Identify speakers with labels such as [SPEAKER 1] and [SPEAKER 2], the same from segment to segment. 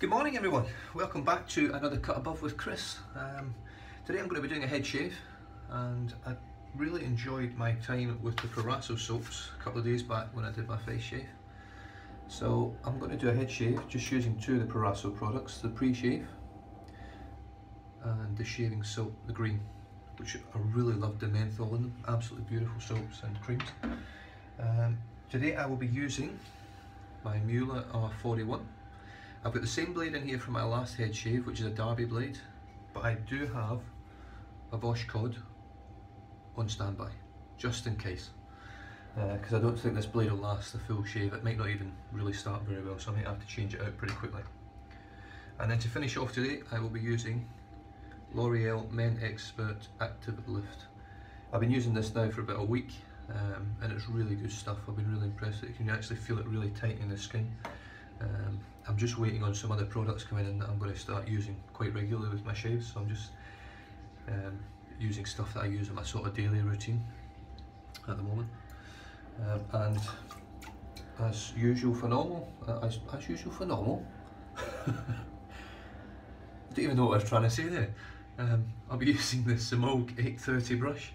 [SPEAKER 1] Good morning everyone, welcome back to another Cut Above with Chris. Today I'm going to be doing a head shave, and I really enjoyed my time with the Proraso soaps a couple of days back when I did my face shave. So I'm going to do a head shave just using two of the Proraso products, the pre-shave and the shaving soap, the green, which I really loved the menthol in them, absolutely beautiful soaps and creams. Today I will be using my Mueller R41. I've got the same blade in here from my last head shave, which is a Derby blade, but I do have a Bosch Cod on standby, just in case, because I don't think this blade will last the full shave. It might not even really start very well, so I might have to change it out pretty quickly. And then to finish off today, I will be using L'Oreal Men Expert Active Lift. I've been using this now for about a week, and it's really good stuff. I've been really impressed. You can actually feel it really tightening the skin. I'm just waiting on some other products coming in that I'm going to start using quite regularly with my shaves, so I'm just using stuff that I use in my sort of daily routine at the moment. And as usual for normal, I don't even know what I was trying to say there. I'll be using the Simog 830 brush.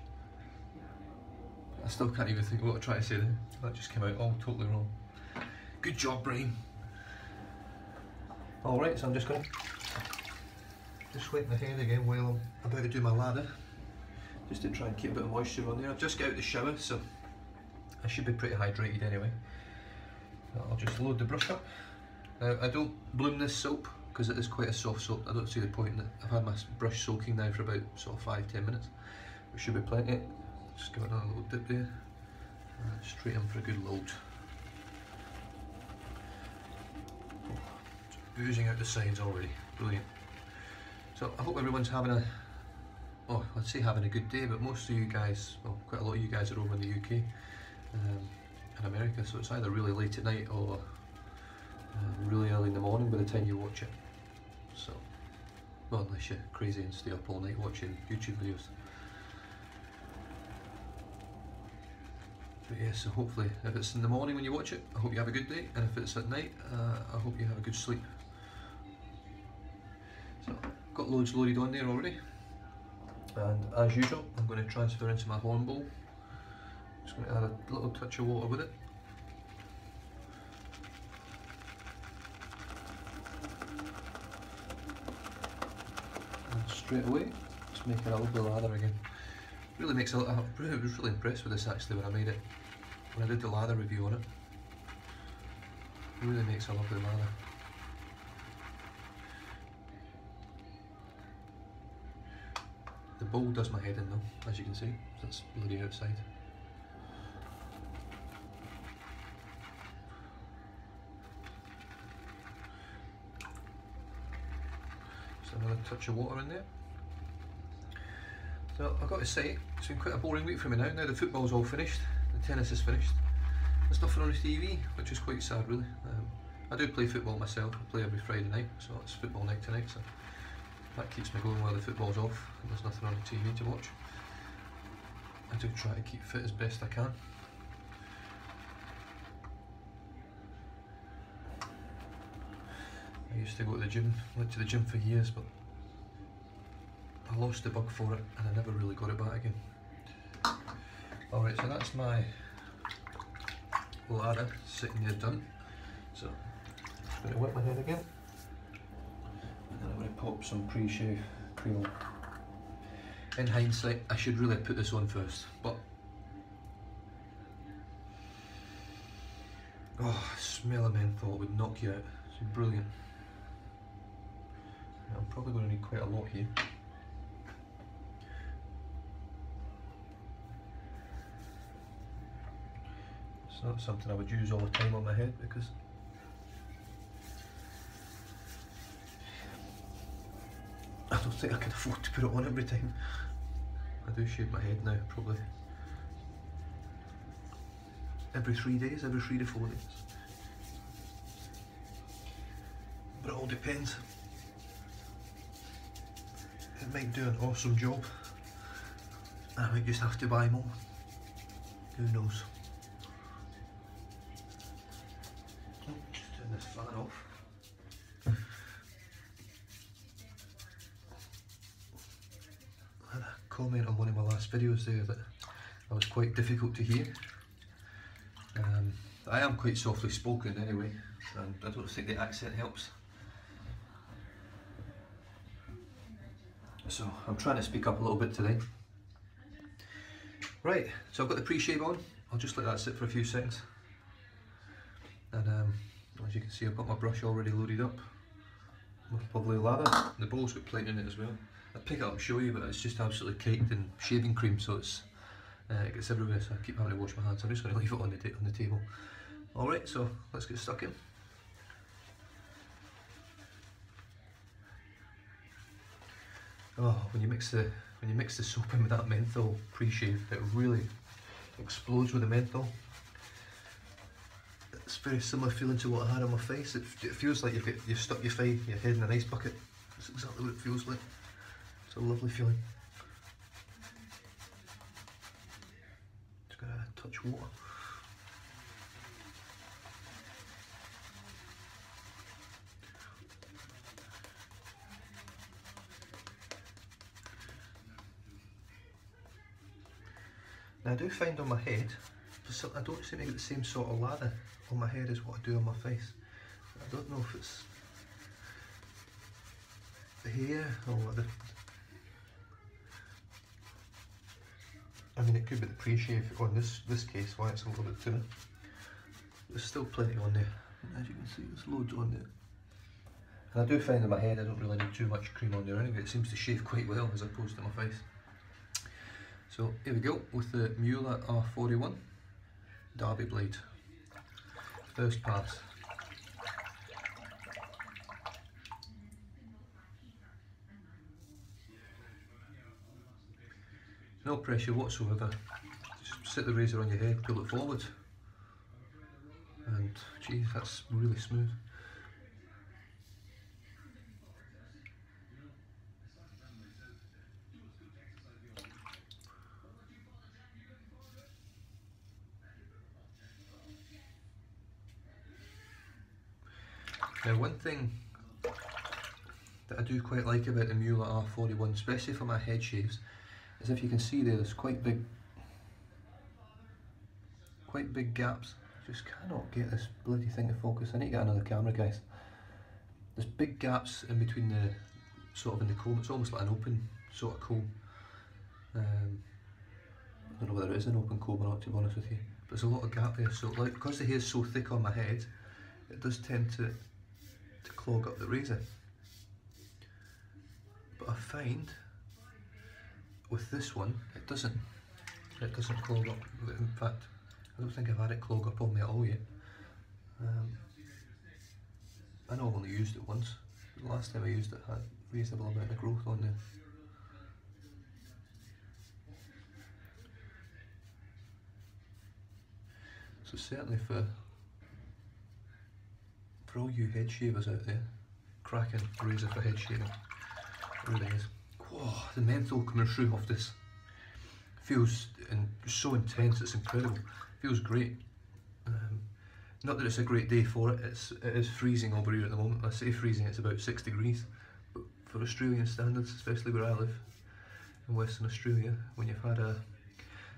[SPEAKER 1] I still can't even think of what I'm trying to say there. That just came out all totally wrong. Good job, brain. Alright, so I'm just going to wet my head again while I'm about to do my lather, just to try and keep a bit of moisture on there. I've just got out of the shower, so I should be pretty hydrated anyway. I'll just load the brush up. Now, I don't bloom this soap because it is quite a soft soap. I don't see the point in it. I've had my brush soaking now for about sort of 5-10 minutes, which should be plenty. Just give it another little dip there, and straight in for a good load. Oozing out the sides already, brilliant. So I hope everyone's having a, I'd say having a good day, but most of you guys, well, quite a lot of you guys are over in the UK and America, so it's either really late at night or really early in the morning by the time you watch it. So, well, unless you're crazy and stay up all night watching YouTube videos. But yeah, so hopefully if it's in the morning when you watch it, I hope you have a good day, and if it's at night, I hope you have a good sleep. So, got loads loaded on there already, and as usual I'm going to transfer into my horn bowl. Just going to add a little touch of water with it. And straight away, just making a lovely lather again. Really makes a lot. I was really impressed with this actually when I made it, when I did the lather review on it. It really makes a lovely lather. The bowl does my head in though, as you can see, so it's bloody outside. Just another touch of water in there. So I've got to say, it's been quite a boring week for me now. Now the football's all finished, the tennis is finished. There's nothing on the TV, which is quite sad really. I do play football myself, I play every Friday night, so it's football night tonight, so that keeps me going while the football's off and there's nothing on the TV to watch. I do try to keep fit as best I can. I used to go to the gym, went to the gym for years, but I lost the bug for it and I never really got it back again. Alright, so that's my lather sitting there done. So I'm going to wet my head again, and then I'm going to pop some pre-shave cream on. In hindsight, I should really have put this on first, but the smell of menthol would knock you out. It's brilliant. I'm probably going to need quite a lot here. It's not something I would use all the time on my head because I don't think I can afford to put it on every time. I do shave my head now probably every 3 days, every 3 to 4 days. But it all depends. It might do an awesome job and I might just have to buy more. Who knows? Just turn this fan off. comment on one of my last videos there that I was quite difficult to hear. I am quite softly spoken anyway, and I don't think the accent helps. So I'm trying to speak up a little bit today. Right, so I've got the pre-shave on. I'll just let that sit for a few seconds. And as you can see, I've got my brush already loaded up with lovely lather. The bowl's got plenty in it as well. I'll pick it up and show you, but it's just absolutely caked in shaving cream, so it's it gets everywhere, so I keep having to wash my hands. I'm just going to leave it on the table. Alright, so let's get stuck in. Oh, when you mix the soap in with that menthol pre-shave, it really explodes with the menthol. It's very similar feeling to what I had on my face. It feels like you've stuck your head in an ice bucket. That's exactly what it feels like. It's a lovely feeling. Just gotta touch water. Now I do find on my head, I don't seem to get the same sort of lather on my head as what I do on my face. I don't know if it's the hair or what I mean, it could be the pre-shave on this case, why it's a little bit thinner. There's still plenty on there. As you can see, there's loads on there. And I do find in my head I don't really need too much cream on there anyway. It seems to shave quite well as opposed to my face. So here we go with the Mueller R41 Derby blade. First pass. No pressure whatsoever. Just sit the razor on your head, pull it forward, and geez, that's really smooth. Now one thing that I do quite like about the Mueller R41, especially for my head shaves, is if you can see there's quite big gaps. Just cannot get this bloody thing to focus. I need to get another camera, guys. There's big gaps in between the in the comb. It's almost like an open sort of comb. I don't know whether it is an open comb or not, to be honest with you. But there's a lot of gap there. So like, because the hair's so thick on my head, it does tend to clog up the razor. But I find with this one, it doesn't clog up. In fact, I don't think I've had it clog up on me at all yet. I know I've only used it once. The last time I used it had a reasonable amount of growth on there. So certainly for all you head shavers out there, cracking razor for head shaving, it really is. Whoa, the menthol coming through off this feels so intense, it's incredible. Feels great. Not that it's a great day for it, it is freezing over here at the moment. I say freezing, it's about 6 degrees. But for Australian standards, especially where I live, in Western Australia, when you've had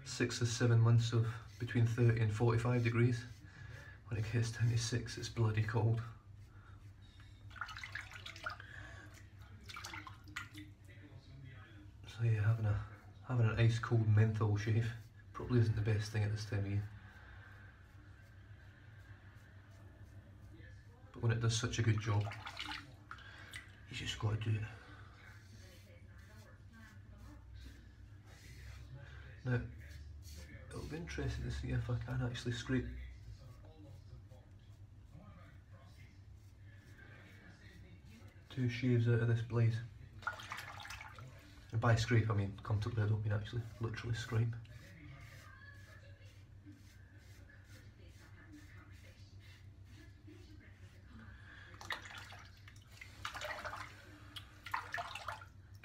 [SPEAKER 1] 6 or 7 months of between 30 and 45 degrees, when it gets down to 6, it's bloody cold. So yeah, having an ice cold menthol shave probably isn't the best thing at this time of year. But when it does such a good job, you just got to do it. Now, it'll be interesting to see if I can actually scrape two shaves out of this blade. And by scrape I mean comfortably, I don't mean actually literally scrape.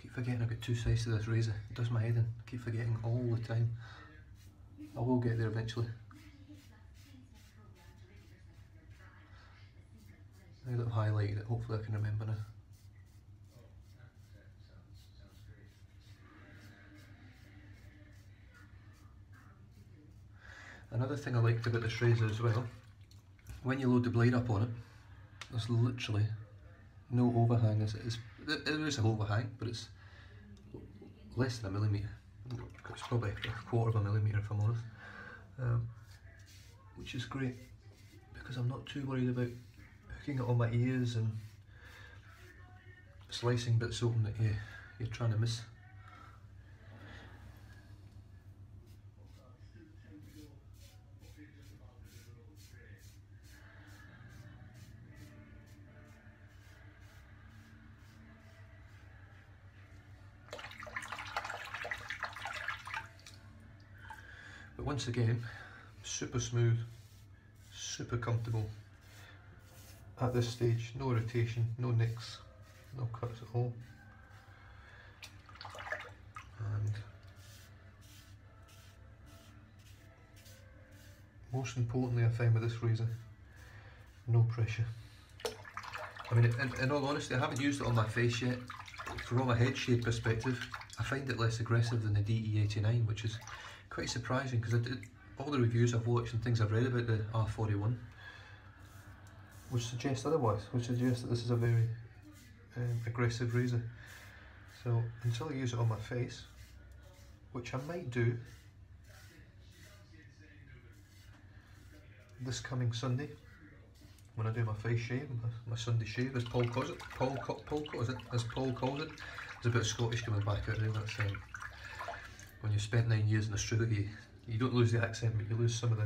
[SPEAKER 1] Keep forgetting I've got two sides to this razor. It does my head in. I keep forgetting all the time. I will get there eventually. Now that I've highlighted it, hopefully I can remember now. Another thing I liked about this razor as well, when you load the blade up on it, there's literally no overhang. There is a overhang, but it's less than a millimetre. It's probably a quarter of a millimetre if I'm honest, which is great because I'm not too worried about hooking it on my ears and slicing bits open that you're trying to miss. But once again, super smooth, super comfortable. At this stage, no irritation, no nicks, no cuts at all. And most importantly, I find with this razor, no pressure. I mean, in all honesty, I haven't used it on my face yet. From a head shape perspective, I find it less aggressive than the DE89, which is quite surprising because all the reviews I've watched and things I've read about the R41 which suggest otherwise, which suggests that this is a very aggressive razor. So until I use it on my face, which I might do this coming Sunday when I do my face shave, my Sunday shave, as Paul calls it. Paul calls it. There's a bit of Scottish coming back out there. That's when you've spent 9 years in Australia, you don't lose the accent, but you lose some of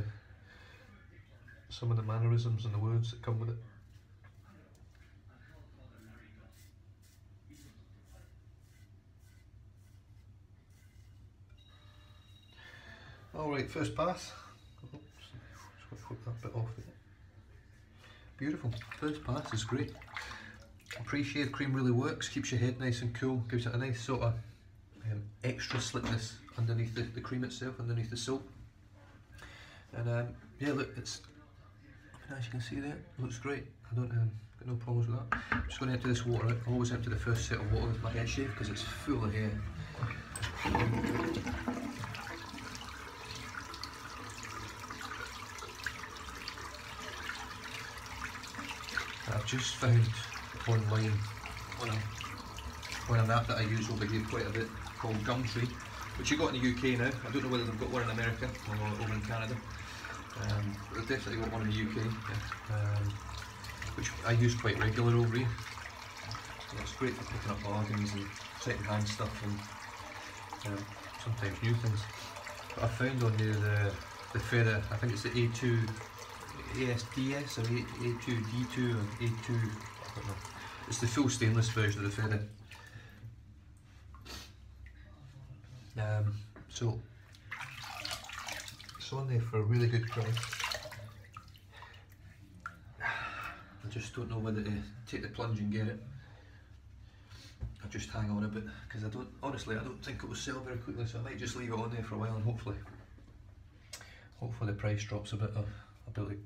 [SPEAKER 1] the mannerisms and the words that come with it. Alright, first pass. Oops, just flip that bit off there. Beautiful, first pass is great. Pre-shave cream really works, keeps your head nice and cool, gives it a nice sort of extra slickness underneath the cream itself, underneath the soap. And yeah, look, it's, as you can see there, it looks great. I don't got no problems with that. I'm just going to empty this water out. I always empty the first set of water with my head shave because it's full of hair. I've just found online on an app that I use over here quite a bit called Gumtree, which you got in the UK now. I don't know whether they've got one in America or over in Canada. They've definitely got one in the UK, which I use quite regular over here. So it's great for picking up bargains and second-hand stuff and sometimes new things. But I found on there the Ferra, I think it's the A2 ASDS or A2D2 or A2, I don't know. It's the full stainless version of the Ferra. So it's on there for a really good price. I just don't know whether to take the plunge and get it. I just hang on a bit because honestly I don't think it will sell very quickly, so I might just leave it on there for a while and hopefully the price drops a bit. I'll be able to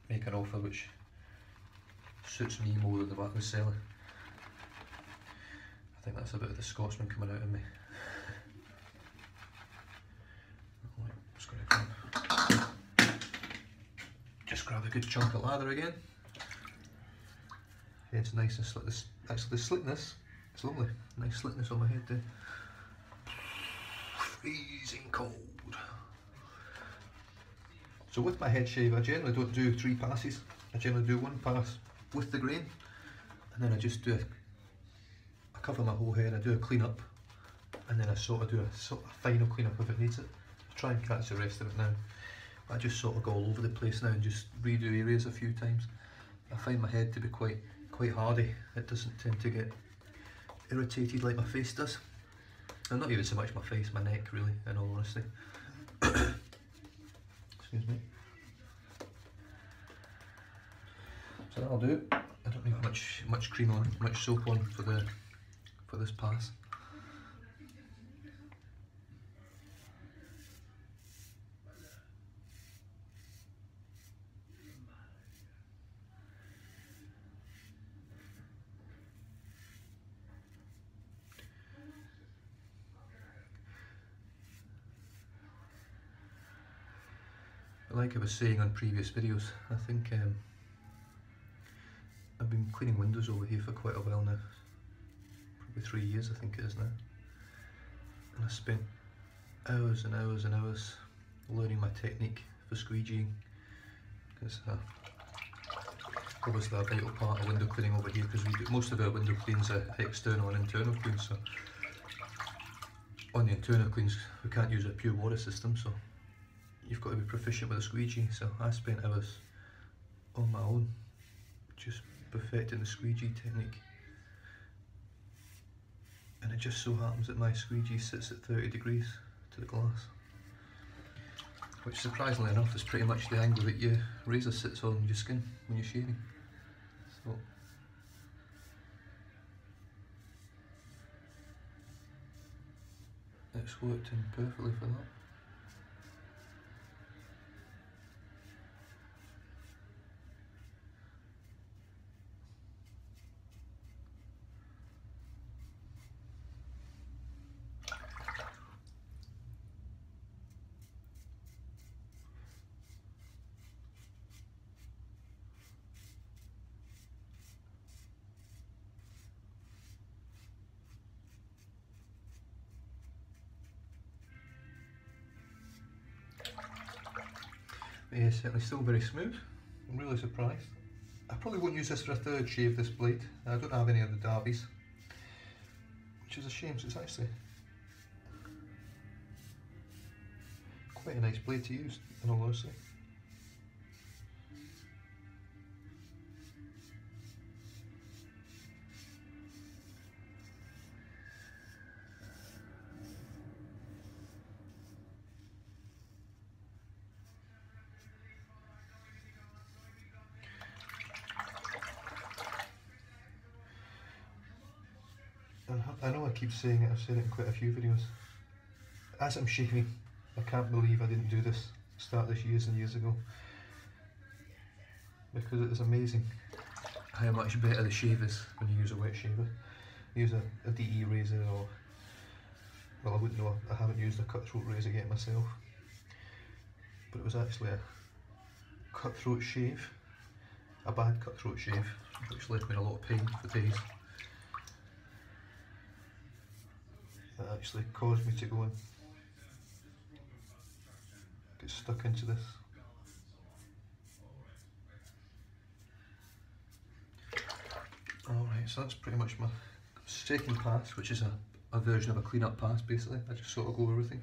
[SPEAKER 1] make an offer which suits me more than the seller. I think that's a bit of the Scotsman coming out in me. Just grab a good chunk of lather again. Yeah, it's nice and slick. Actually, the slickness, it's lovely. Nice slickness on my head there. Freezing cold. So with my head shave, I generally don't do 3 passes. I generally do 1 pass with the grain, and then I just do I cover my whole head. I do a clean up, and then I sort of do a final clean up if it needs it. I try and catch the rest of it now. I just sort of go all over the place now and just redo areas a few times. I find my head to be quite hardy. It doesn't tend to get irritated like my face does. And not even so much my face, my neck really, in all honesty. Excuse me. So that'll do. I don't need much cream on, much soap on for this pass. Like I was saying on previous videos, I think I've been cleaning windows over here for quite a while now, probably 3 years I think it is now, and I spent hours and hours and hours learning my technique for squeegeeing, because obviously a vital part of window cleaning over here, because we do most of our window cleans are external and internal cleans. So on the internal cleans we can't use a pure water system, so you've got to be proficient with a squeegee. So I spent hours on my own just perfecting the squeegee technique, and it just so happens that my squeegee sits at 30 degrees to the glass, which surprisingly enough is pretty much the angle that your razor sits on your skin when you're shaving. So it's worked in perfectly for that. Yeah, certainly still very smooth. I'm really surprised. I probably won't use this for a third shave, this blade. I don't have any of the Derbies, which is a shame, so it's actually quite a nice blade to use, in all honesty. I know I keep saying it, I've said it in quite a few videos. As I'm shaving, I can't believe I didn't do this, start this years and years ago, because it is amazing how much better the shave is when you use a wet shaver. Use a DE razor, or, well, I wouldn't know, I haven't used a cutthroat razor yet myself, but it was actually a cutthroat shave, a bad cutthroat shave, which left me in a lot of pain for days. That actually caused me to go and get stuck into this. Alright, so that's pretty much my second pass, which is a version of a clean-up pass basically. I just sort of go over everything.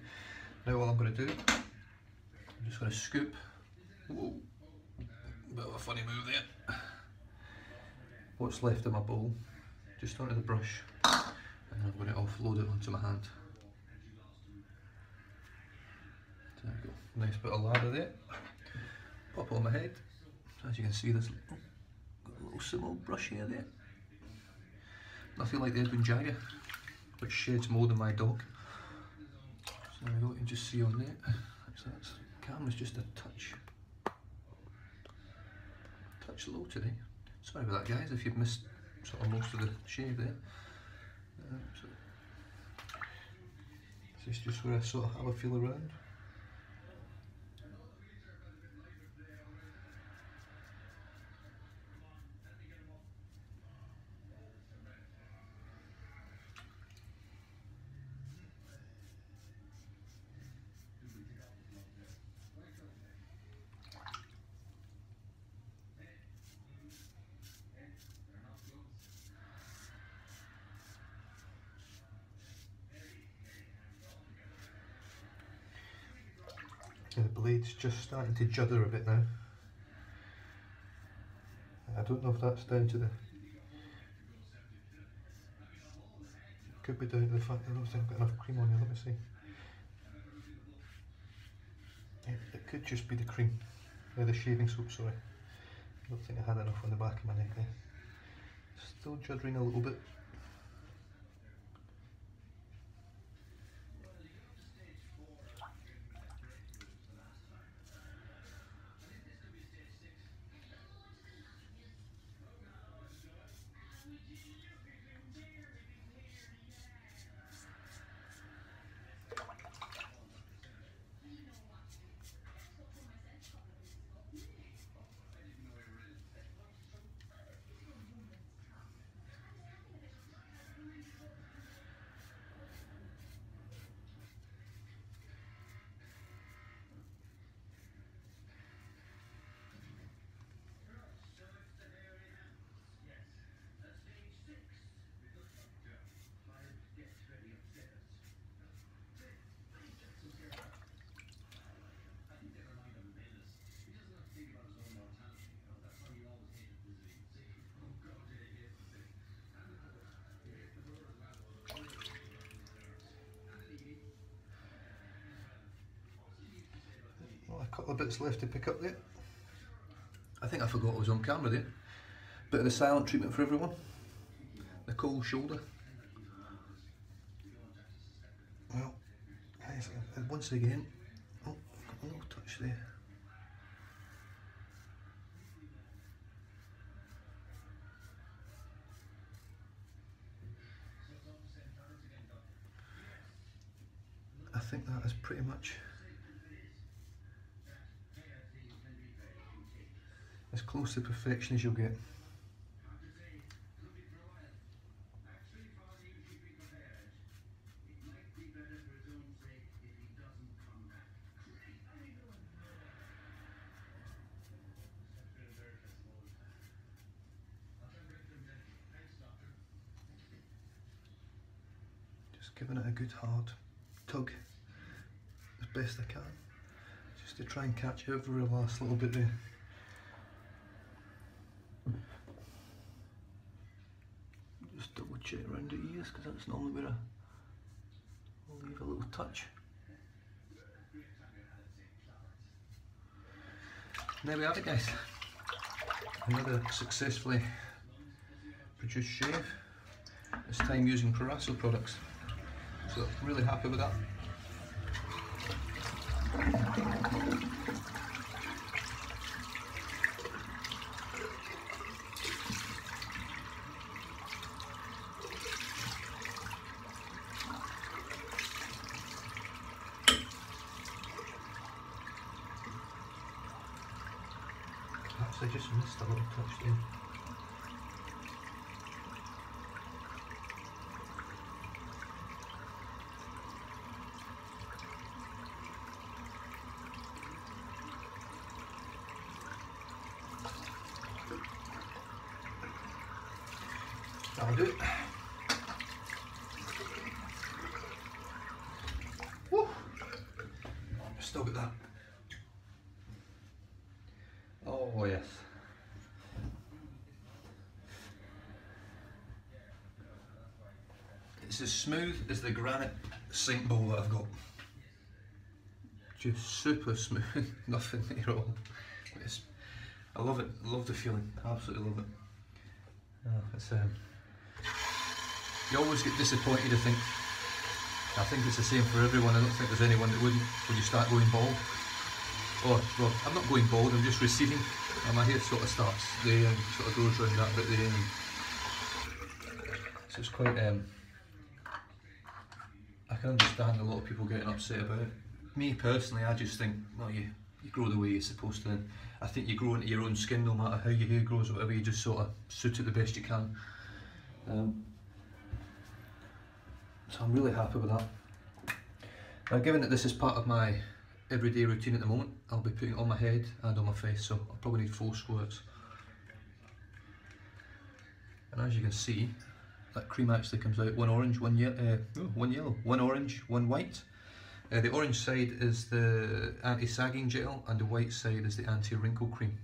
[SPEAKER 1] Now all I'm going to do, I'm just going to scoop, whoa, bit of a funny move there, what's left of my bowl just onto the brush, and I'm going to offload it onto my hand. There we go, nice bit of lather there. Pop it on my head. So as you can see, there's a little simple brush here there. Nothing like the Edwin Jagger, which sheds more than my dog. So there we go, you can just see on there. So that's, camera's just a touch low today. Sorry about that, guys, if you've missed sort of most of the shave there. So this is just where I sort of have a feel around. The blade's just starting to judder a bit now. I don't know if that's down to the... Could be down to the fact that I don't think I've got enough cream on here, let me see. Yeah, it could just be the cream, the shaving soap, sorry. I don't think I had enough on the back of my neck there. Still juddering a little bit. Well, a couple of bits left to pick up there. I think I forgot I was on camera there. Bit of the silent treatment for everyone. The cold shoulder. Well, once again, oh, got a little touch there. I think that is pretty much as close to perfection as you'll get. Just giving it a good hard tug as best I can, just to try and catch every last little bit there. Just double check around the ears, because that's normally where I'll leave a little touch. And there we have it, guys. Another successfully produced shave, this time using Proraso products. So really happy with that. Perhaps I just missed a little touch there. That'll do it. Woo! Still got that. Oh yes. It's as smooth as the granite sink bowl that I've got. Just super smooth, nothing there at all. I love it, I love the feeling, absolutely love it. You always get disappointed, I think it's the same for everyone. I don't think there's anyone that wouldn't when you start going bald. Or, well, I'm not going bald, I'm just receding. And my hair sort of starts there and sort of goes around that bit there. So it's quite, I can understand a lot of people getting upset about it. Me personally, I just think, well, you grow the way you're supposed to. And I think you grow into your own skin no matter how your hair grows or whatever, you just sort of suit it the best you can. So I'm really happy with that. Now, given that this is part of my everyday routine at the moment, I'll be putting it on my head and on my face, so I'll probably need 4 squirts. And as you can see, that cream actually comes out one orange, one yellow, one orange, one white. The orange side is the anti-sagging gel and the white side is the anti-wrinkle cream.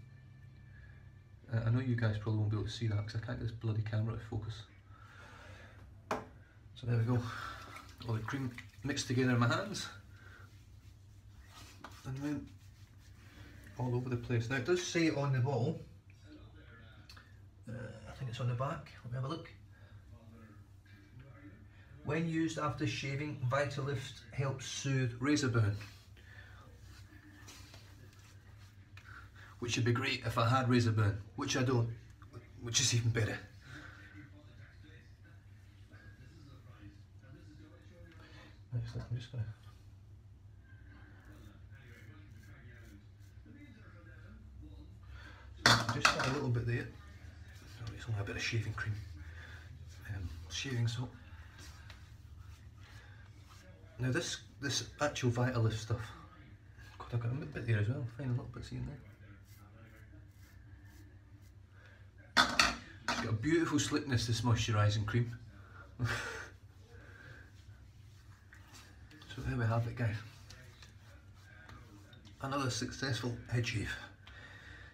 [SPEAKER 1] I know you guys probably won't be able to see that because I can't get this bloody camera to focus. So there we go, all the cream mixed together in my hands and then all over the place. Now it does say on the bottle, I think it's on the back, let me have a look. When used after shaving, Vitalift helps soothe razor burn. Which would be great if I had razor burn, which I don't, which is even better. Excellent, I'm just going to just add a little bit there. Oh, it's only a bit of shaving cream, shaving soap. Now this actual Vitalift stuff, God, I've got a bit there as well, find a little bit in there. It's got a beautiful slickness, this moisturising cream. So there we have it, guys. Another successful head shave.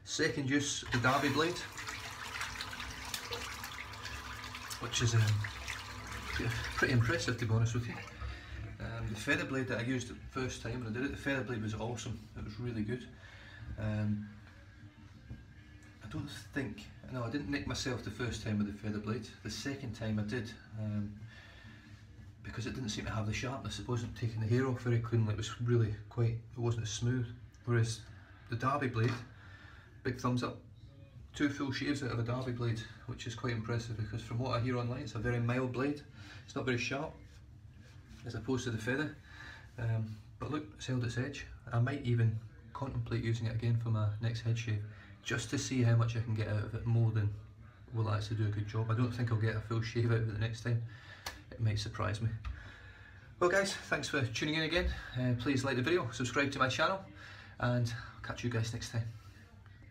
[SPEAKER 1] Second use, the Derby blade, which is pretty impressive, to be honest with you. the feather blade that I used the first time when I did it, the feather blade was awesome. It was really good. I don't think, no, I didn't nick myself the first time with the feather blade. The second time I did, because it didn't seem to have the sharpness. It wasn't taking the hair off very cleanly. It was really quite, it wasn't as smooth. Whereas the Derby blade, big thumbs up. 2 full shaves out of a Derby blade, which is quite impressive because from what I hear online, it's a very mild blade. It's not very sharp as opposed to the feather. But look, it's held its edge. I might even contemplate using it again for my next head shave, just to see how much I can get out of it more than will actually do a good job. I don't think I'll get a full shave out of it the next time. It might surprise me. Well guys, thanks for tuning in again. Please like the video, subscribe to my channel, and I'll catch you guys next time.